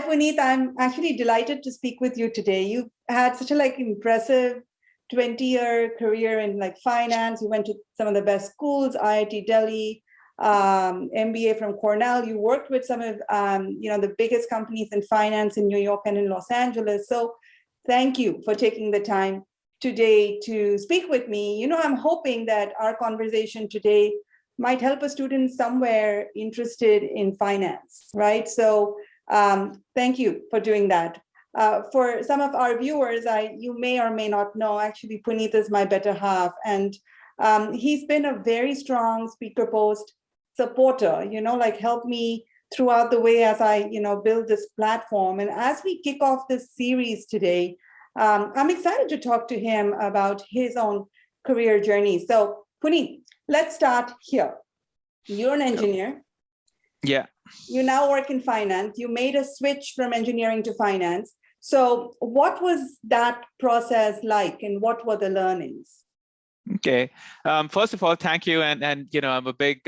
Puneet. I'm actually delighted to speak with you today. You've had such a impressive 20-year career in finance. You went to some of the best schools, IIT-Delhi, MBA from Cornell. You worked with some of the biggest companies in finance in New York and in Los Angeles. So thank you for taking the time today to speak with me. I'm hoping that our conversation today might help a student somewhere interested in finance, right? So thank you for doing that. For some of our viewers, you may or may not know, actually, Puneet is my better half, and he's been a very strong SpeakerPost supporter, help me throughout the way as I, build this platform. And as we kick off this series today, I'm excited to talk to him about his own career journey. So Puneet, let's start here. You're an engineer. Yeah. You now work in finance. You made a switch from engineering to finance. So what was that process like, and what were the learnings? Okay. First of all, thank you, and I'm a big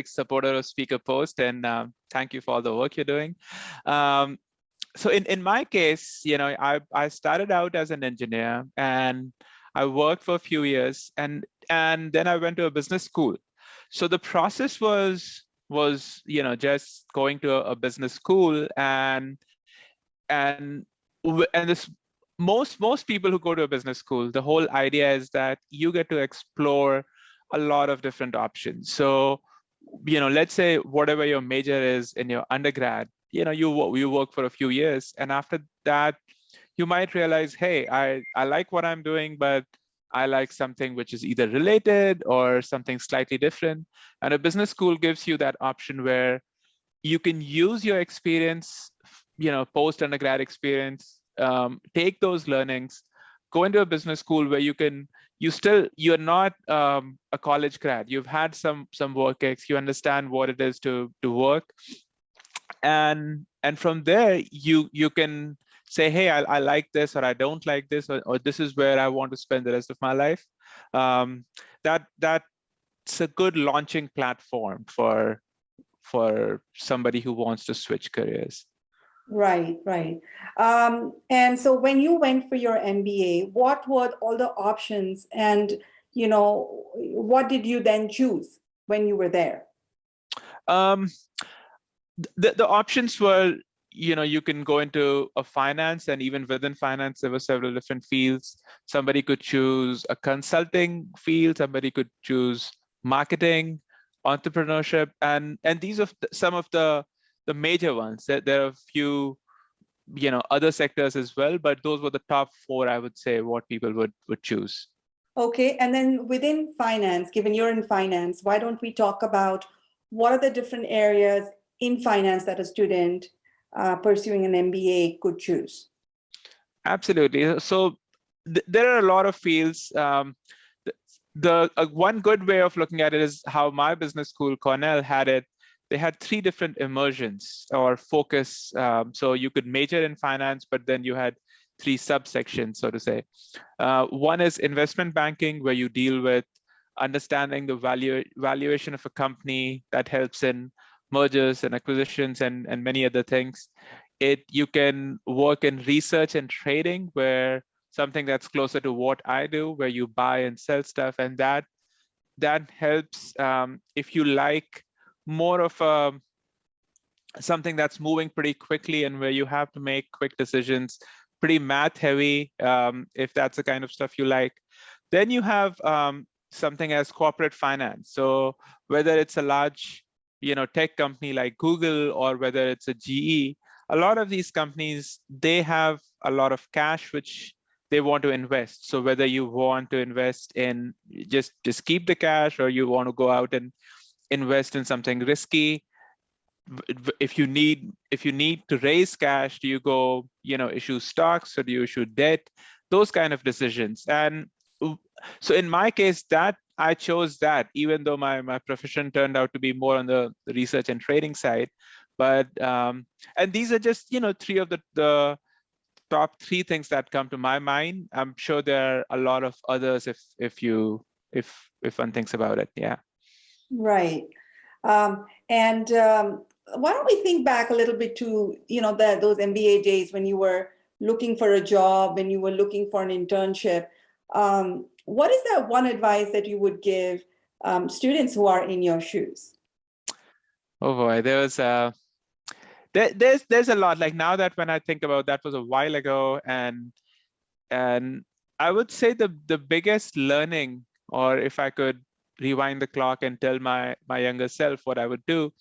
supporter of SpeakerPost, and thank you for all the work you're doing. So in my case, I started out as an engineer, and I worked for a few years, and then I went to a business school. So the process was just going to a business school, and this most people who go to a business school, the whole idea is that you get to explore a lot of different options. So let's say whatever your major is in your undergrad, you work for a few years, and after that you might realize, hey, I like what I'm doing, but I like something which is either related or something slightly different. And a business school gives you that option where you can use your experience, post undergrad experience, take those learnings, go into a business school where you're not a college grad. You've had some work ex, you understand what it is to work, and from there you can say, hey, I like this, or I don't like this, or this is where I want to spend the rest of my life. That's a good launching platform for somebody who wants to switch careers. Right. And so when you went for your MBA, what were all the options, and what did you then choose when you were there? The options were, you can go into a finance, and even within finance, there were several different fields. Somebody could choose a consulting field, somebody could choose marketing, entrepreneurship, and these are some of the major ones. There are a few, other sectors as well, but those were the top four, I would say, what people would choose. Okay, and then within finance, given you're in finance, why don't we talk about what are the different areas in finance that a student pursuing an MBA could choose? Absolutely. So there are a lot of fields. One good way of looking at it is how my business school, Cornell, had it. They had three different immersions or focus. So you could major in finance, but then you had three subsections, so to say. One is investment banking, where you deal with understanding the valuation of a company that helps in mergers and acquisitions and many other things. You can work in research and trading, where something that's closer to what I do, where you buy and sell stuff, and that helps if you like more of something that's moving pretty quickly and where you have to make quick decisions, pretty math heavy, if that's the kind of stuff you like. Then you have something as corporate finance. So whether it's a large tech company like Google, or whether it's a GE, a lot of these companies, they have a lot of cash which they want to invest. So whether you want to invest in just keep the cash, or you want to go out and invest in something risky, if you need to raise cash, do you go issue stocks, or do you issue debt? Those kind of decisions. And so in my case, that I chose that, even though my profession turned out to be more on the research and trading side. But and these are just three of the top three things that come to my mind. I'm sure there are a lot of others if one thinks about it. Yeah. Right. why don't we think back a little bit to, those MBA days when you were looking for a job, when you were looking for an internship. What is that one advice that you would give students who are in your shoes? Oh boy, there's a lot. Like now that when I think about that was a while ago, and I would say the biggest learning, or if I could rewind the clock and tell my younger self what I would do,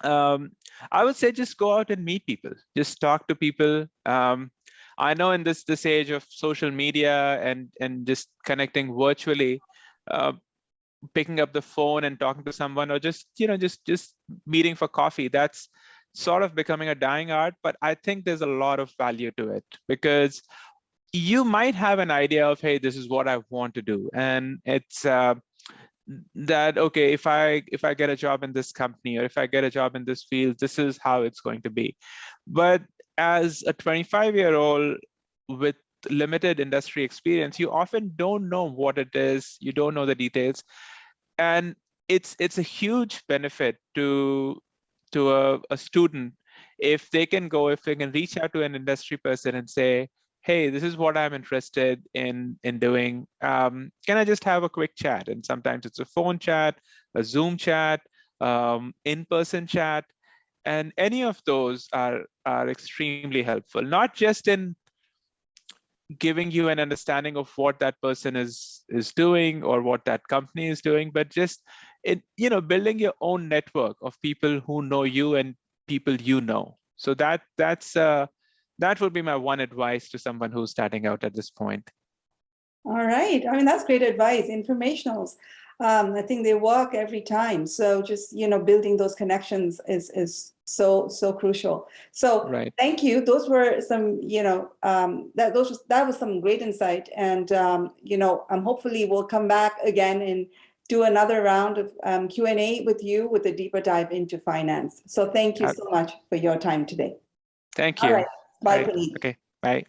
I would say just go out and meet people, just talk to people. I know in this age of social media and just connecting virtually, picking up the phone and talking to someone, or just meeting for coffee, that's sort of becoming a dying art. But I think there's a lot of value to it, because you might have an idea of, hey, this is what I want to do, and it's that, okay, if I get a job in this company, or if I get a job in this field, this is how it's going to be. But as a 25-year-old with limited industry experience, you often don't know what it is, you don't know the details, and it's a huge benefit to a student if they can reach out to an industry person and say, hey, this is what I'm interested in doing. Can I just have a quick chat? And sometimes it's a phone chat, a Zoom chat, in-person chat, and any of those are extremely helpful, not just in giving you an understanding of what that person is doing or what that company is doing, but just building your own network of people who know you and people you know. So that would be my one advice to someone who's starting out at this point. All right. I mean, that's great advice. Informationals. I think they work every time. So just, building those connections is so crucial. So right. Thank you. Those were some, that was some great insight. And, hopefully we'll come back again and do another round of Q&A with you with a deeper dive into finance. So thank you so much for your time today. Thank you. All right. Bye, Puneet. Okay. Bye.